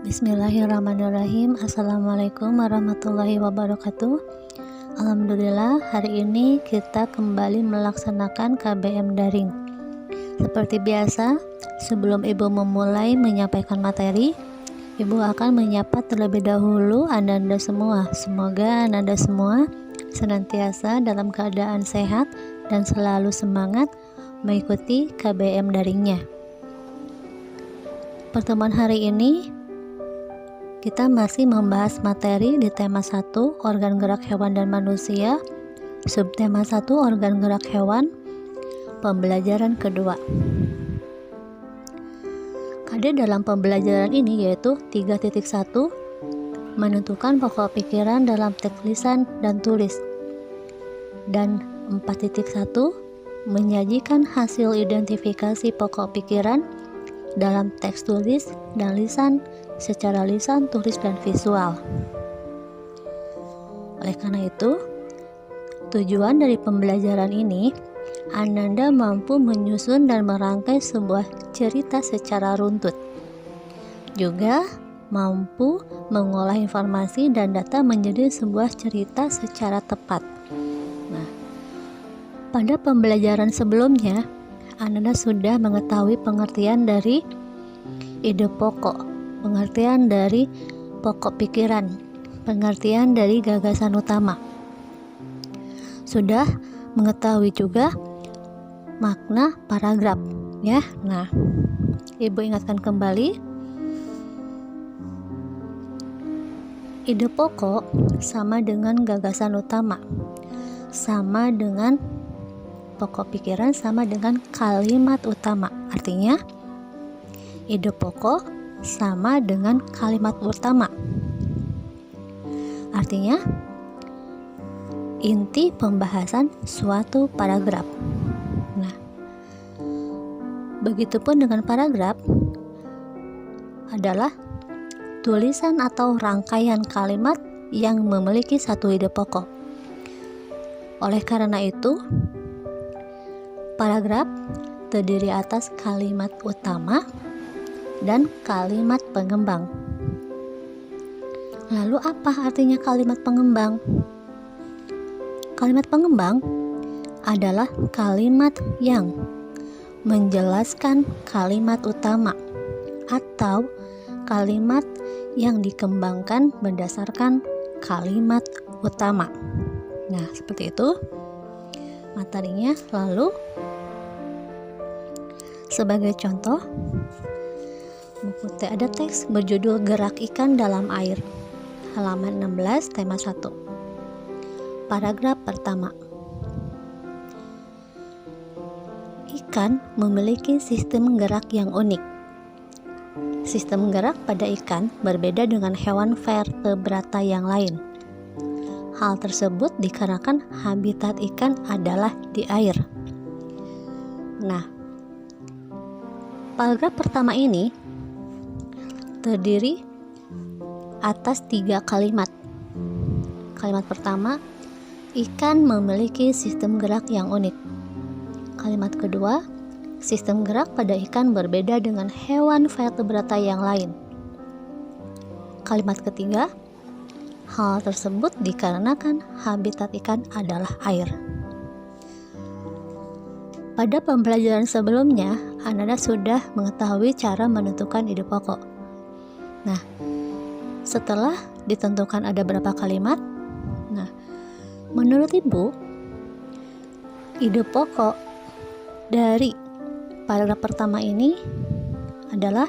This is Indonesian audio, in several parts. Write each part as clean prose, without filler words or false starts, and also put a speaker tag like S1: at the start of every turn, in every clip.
S1: Bismillahirrahmanirrahim. Assalamualaikum warahmatullahi wabarakatuh. Alhamdulillah, hari ini kita kembali melaksanakan KBM daring. Seperti biasa, sebelum Ibu memulai menyampaikan materi, Ibu akan menyapa terlebih dahulu Anda semua. Semoga Anda semua senantiasa dalam keadaan sehat dan selalu semangat mengikuti KBM daringnya. Pertemuan hari ini kita masih membahas materi di tema 1, organ gerak hewan dan manusia, subtema 1, organ gerak hewan, pembelajaran kedua. Ada dalam pembelajaran ini yaitu 3.1, menentukan pokok pikiran dalam teks lisan dan tulis, dan 4.1, menyajikan hasil identifikasi pokok pikiran dalam teks tulis dan lisan secara lisan, tulis, dan visual. Oleh karena itu, tujuan dari pembelajaran ini, Ananda mampu menyusun dan merangkai sebuah cerita secara runtut. Juga mampu mengolah informasi dan data menjadi sebuah cerita secara tepat. Nah, pada pembelajaran sebelumnya, Ananda sudah mengetahui pengertian dari ide pokok, pengertian dari pokok pikiran, pengertian dari gagasan utama. Sudah mengetahui juga makna paragraf, ya. Nah, Ibu ingatkan kembali, ide pokok sama dengan gagasan utama, sama dengan pokok pikiran, sama dengan kalimat utama. Artinya, ide pokok sama dengan kalimat utama. Artinya, inti pembahasan suatu paragraf. Nah, begitupun dengan paragraf adalah tulisan atau rangkaian kalimat yang memiliki satu ide pokok. Oleh karena itu, paragraf terdiri atas kalimat utama dan kalimat pengembang. Lalu apa artinya kalimat pengembang? Kalimat pengembang adalah kalimat yang menjelaskan kalimat utama atau kalimat yang dikembangkan berdasarkan kalimat utama. Nah, seperti itu materinya. Lalu sebagai contoh, buku ada teks berjudul Gerak Ikan dalam Air, halaman 16, tema 1. Paragraf pertama. Ikan memiliki sistem gerak yang unik. Sistem gerak pada ikan berbeda dengan hewan vertebrata yang lain. Hal tersebut dikarenakan habitat ikan adalah di air. Nah, paragraf pertama ini terdiri atas 3 kalimat. Kalimat pertama, ikan memiliki sistem gerak yang unik. Kalimat kedua, sistem gerak pada ikan berbeda dengan hewan vertebrata yang lain. Kalimat ketiga, hal tersebut dikarenakan habitat ikan adalah air. Pada pembelajaran sebelumnya, Anda sudah mengetahui cara menentukan ide pokok. Nah, setelah ditentukan ada berapa kalimat, nah, menurut Ibu, ide pokok dari paragraf pertama ini adalah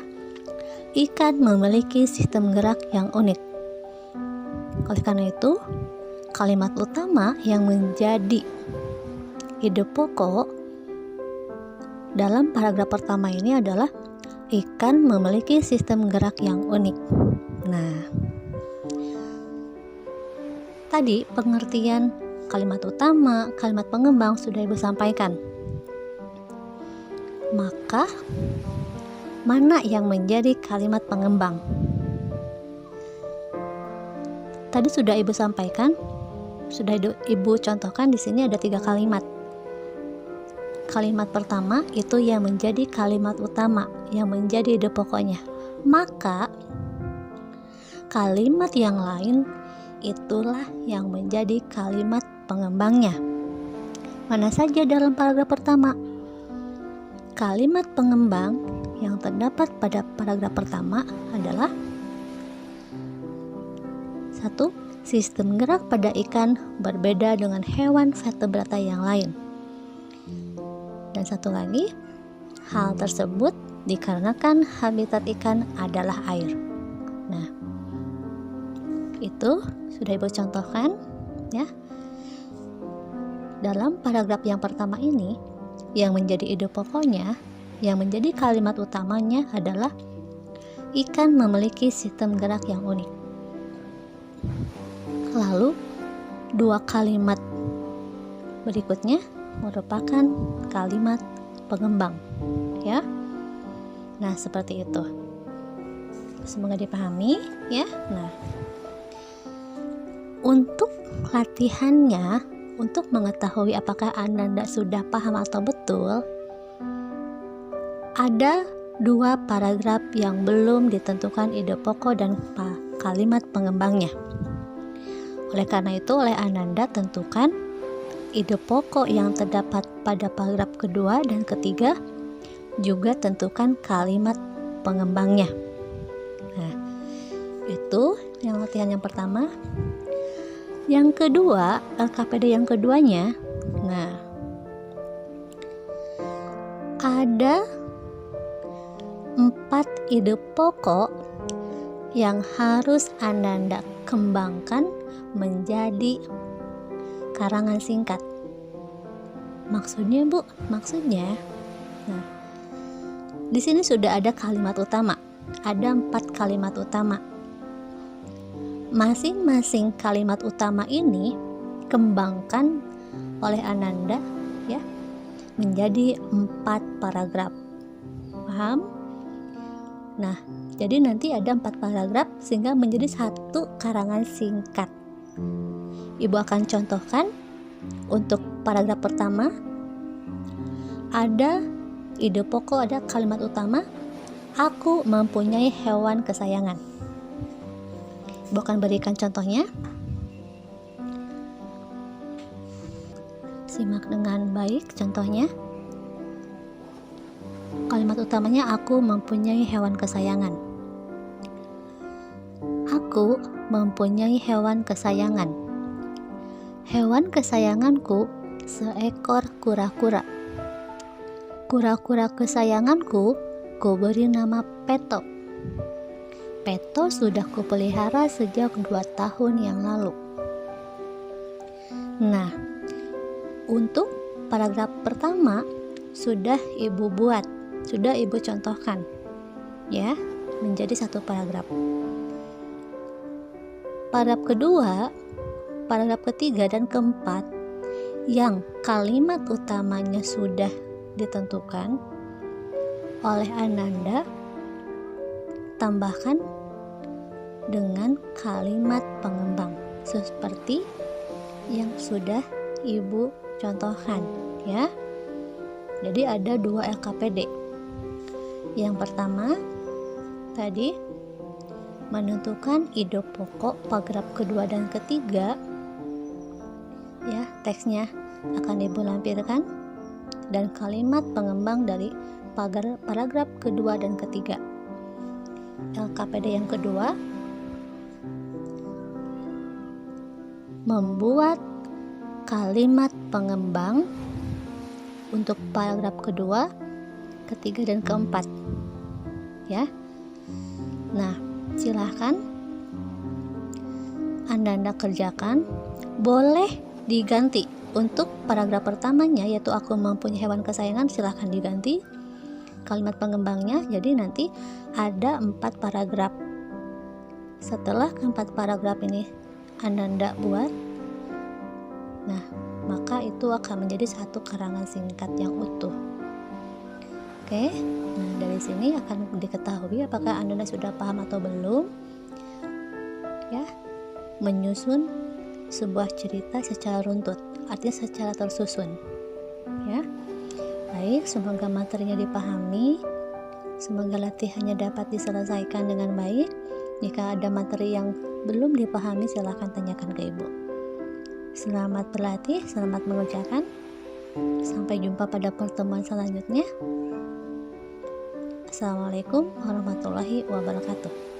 S1: ikan memiliki sistem gerak yang unik. Oleh karena itu, kalimat utama yang menjadi ide pokok dalam paragraf pertama ini adalah ikan memiliki sistem gerak yang unik. Nah, tadi pengertian kalimat utama, kalimat pengembang sudah Ibu sampaikan. Maka, mana yang menjadi kalimat pengembang? Tadi sudah Ibu sampaikan, sudah Ibu contohkan di sini ada 3 kalimat. Kalimat pertama itu yang menjadi kalimat utama, yang menjadi ide pokoknya. Maka kalimat yang lain itulah yang menjadi kalimat pengembangnya. Mana saja dalam paragraf pertama? Kalimat pengembang yang terdapat pada paragraf pertama adalah 1. Sistem gerak pada ikan berbeda dengan hewan vertebrata yang lain. Dan satu lagi, hal tersebut dikarenakan habitat ikan adalah air. Nah, itu sudah Ibu contohkan ya. Dalam paragraf yang pertama ini, yang menjadi ide pokoknya, yang menjadi kalimat utamanya adalah ikan memiliki sistem gerak yang unik. Lalu, dua kalimat berikutnya merupakan kalimat pengembang, ya. Nah, seperti itu. Semoga dipahami, ya. Nah, untuk latihannya, untuk mengetahui apakah Anda sudah paham atau betul, ada dua paragraf yang belum ditentukan ide pokok dan kalimat pengembangnya. Oleh karena itu, oleh Ananda tentukan ide pokok yang terdapat pada paragraf kedua dan ketiga, juga tentukan kalimat pengembangnya. Nah, itu yang latihan yang pertama. Yang kedua, LKPD yang keduanya, nah, ada 4 ide pokok yang harus Anda kembangkan menjadi karangan singkat. Maksudnya, Bu? Maksudnya, nah, di sini sudah ada kalimat utama. Ada 4 kalimat utama. Masing-masing kalimat utama ini kembangkan oleh Ananda ya menjadi 4 paragraf. Paham? Nah, jadi nanti ada 4 paragraf sehingga menjadi 1 karangan singkat. Ibu akan contohkan untuk paragraf pertama. Ada ide pokok, ada kalimat utama, aku mempunyai hewan kesayangan. Ibu akan berikan contohnya. Simak dengan baik contohnya. Kalimat utamanya, aku mempunyai hewan kesayangan. Aku mempunyai hewan kesayangan. Hewan kesayanganku seekor kura-kura. Kura-kura kesayanganku kuberi nama Peto. Peto sudah kupelihara sejak 2 tahun yang lalu. Nah, untuk paragraf pertama sudah Ibu buat, sudah Ibu contohkan ya, menjadi 1 paragraf. Paragraf kedua, paragraf ketiga dan keempat yang kalimat utamanya sudah ditentukan oleh Ananda, tambahkan dengan kalimat pengembang seperti yang sudah Ibu contohkan ya. Jadi ada 2 LKPD. Yang pertama tadi menentukan ide pokok paragraf kedua dan ketiga ya, teksnya akan Ibu lampirkan, dan kalimat pengembang dari paragraf kedua dan ketiga. LKPD yang kedua, membuat kalimat pengembang untuk paragraf kedua, ketiga, dan keempat ya. Nah, silahkan Anda kerjakan. Boleh diganti untuk paragraf pertamanya, yaitu aku mempunyai hewan kesayangan, silahkan diganti kalimat pengembangnya. Jadi nanti ada 4 paragraf. Setelah 4 paragraf ini Anda buat, nah, maka itu akan menjadi 1 karangan singkat yang utuh. Oke, nah dari sini akan diketahui apakah Anda sudah paham atau belum ya, menyusun sebuah cerita secara runtut, artinya secara tersusun ya. Baik, semoga materinya dipahami, semoga latihannya dapat diselesaikan dengan baik. Jika ada materi yang belum dipahami, silahkan tanyakan ke ibu. Selamat berlatih, selamat mengerjakan. Sampai jumpa pada pertemuan selanjutnya. Assalamualaikum warahmatullahi wabarakatuh.